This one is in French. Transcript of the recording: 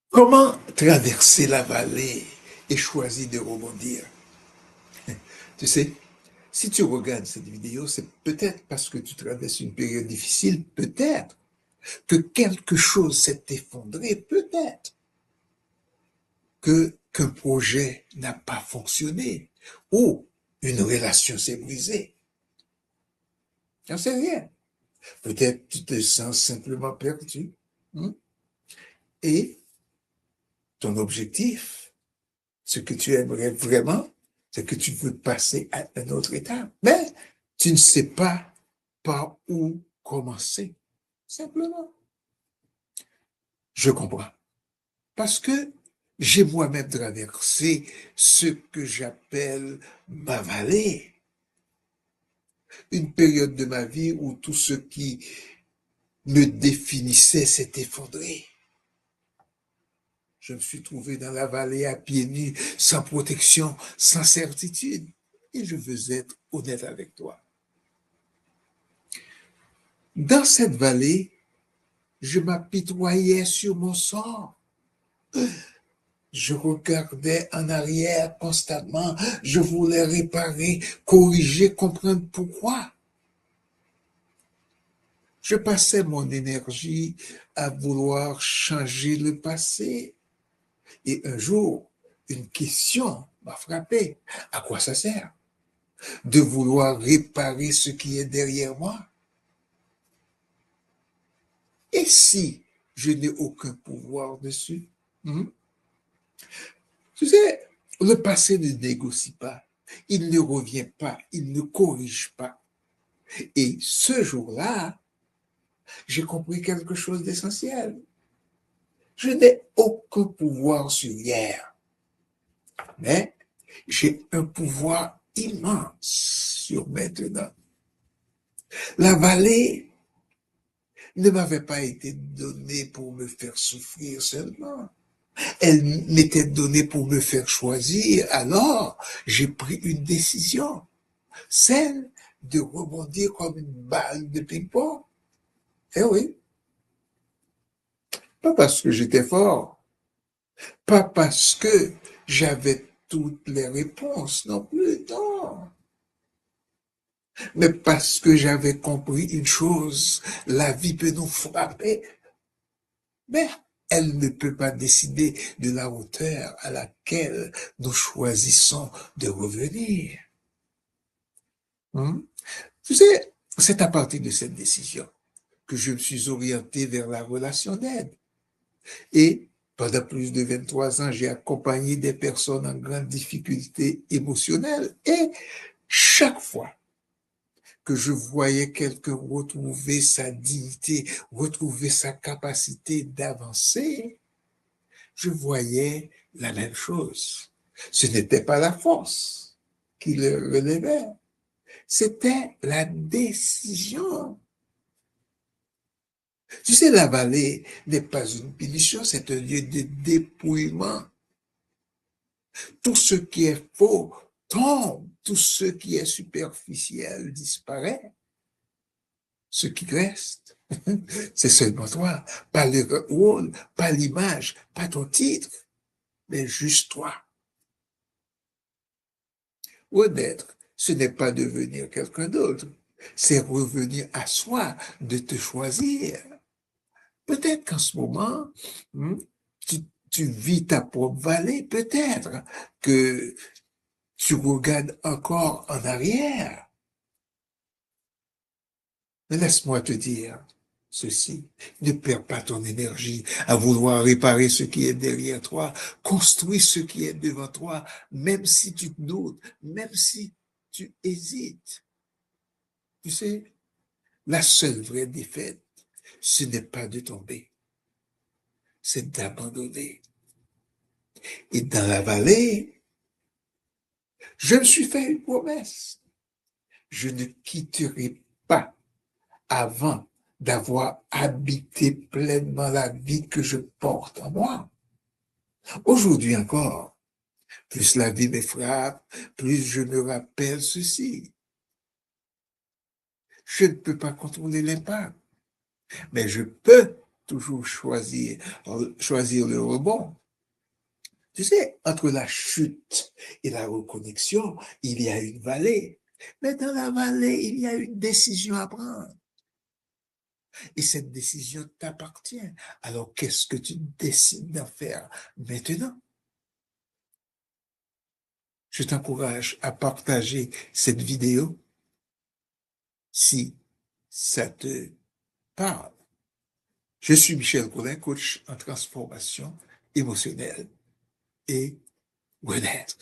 Comment traverser la vallée et choisir de rebondir? Tu sais, si tu regardes cette vidéo, c'est peut-être parce que tu traverses une période difficile, peut-être que quelque chose s'est effondré, peut-être que qu'un projet n'a pas fonctionné ou une relation s'est brisée. J'en sais rien. Peut-être tu te sens simplement perdu. Hein? Et ton objectif, ce que tu aimerais vraiment, c'est que tu veux passer à un autre étape. Mais tu ne sais pas par où commencer. Simplement. Je comprends. Parce que j'ai moi-même traversé ce que j'appelle ma vallée. Une période de ma vie où tout ce qui me définissait s'est effondré. Je me suis trouvé dans la vallée à pieds nus, sans protection, sans certitude. Et je veux être honnête avec toi. Dans cette vallée, je m'apitoyais sur mon sort. Je regardais en arrière constamment. Je voulais réparer, corriger, comprendre pourquoi. Je passais mon énergie à vouloir changer le passé. Et un jour, une question m'a frappé. À quoi ça sert de vouloir réparer ce qui est derrière moi? Et si je n'ai aucun pouvoir dessus? Hmm? Tu sais, le passé ne négocie pas, il ne revient pas, il ne corrige pas. Et ce jour-là, j'ai compris quelque chose d'essentiel. Je n'ai aucun pouvoir sur hier, mais j'ai un pouvoir immense sur maintenant. La vallée ne m'avait pas été donnée pour me faire souffrir seulement. Elle m'était donnée pour me faire choisir. Alors, j'ai pris une décision, celle de rebondir comme une balle de ping-pong. Eh oui, pas parce que j'étais fort, pas parce que j'avais toutes les réponses non plus, non. Mais parce que j'avais compris une chose, la vie peut nous frapper, mais elle ne peut pas décider de la hauteur à laquelle nous choisissons de revenir. Hmm? Tu sais, c'est à partir de cette décision que je me suis orienté vers la relation d'aide. Et pendant plus de 23 ans, j'ai accompagné des personnes en grande difficulté émotionnelle. Et chaque fois que je voyais quelqu'un retrouver sa dignité, retrouver sa capacité d'avancer, je voyais la même chose. Ce n'était pas la force qui le relevait, c'était la décision. Tu sais, la vallée n'est pas une punition, c'est un lieu de dépouillement. Tout ce qui est faux tombe, tout ce qui est superficiel disparaît. Ce qui reste, c'est seulement toi, pas le rôle, pas l'image, pas ton titre, mais juste toi. Honnête, ce n'est pas devenir quelqu'un d'autre, c'est revenir à soi, de te choisir. Peut-être qu'en ce moment, hmm, tu, tu vis ta propre vallée, peut-être que tu regardes encore en arrière. Mais laisse-moi te dire ceci, ne perds pas ton énergie à vouloir réparer ce qui est derrière toi, construis ce qui est devant toi, même si tu doutes, même si tu hésites. Tu sais, la seule vraie défaite, ce n'est pas de tomber, c'est d'abandonner. Et dans la vallée, je me suis fait une promesse. Je ne quitterai pas avant d'avoir habité pleinement la vie que je porte en moi. Aujourd'hui encore, plus la vie me frappe, plus je me rappelle ceci. Je ne peux pas contrôler l'impact, mais je peux toujours choisir le rebond. Tu sais, entre la chute et la reconnexion, il y a une vallée. Mais dans la vallée, il y a une décision à prendre. Et cette décision t'appartient. Alors, qu'est-ce que tu décides d'en faire maintenant? Je t'encourage à partager cette vidéo si ça te parle. Je suis Michel Collin, coach en transformation émotionnelle et wellness.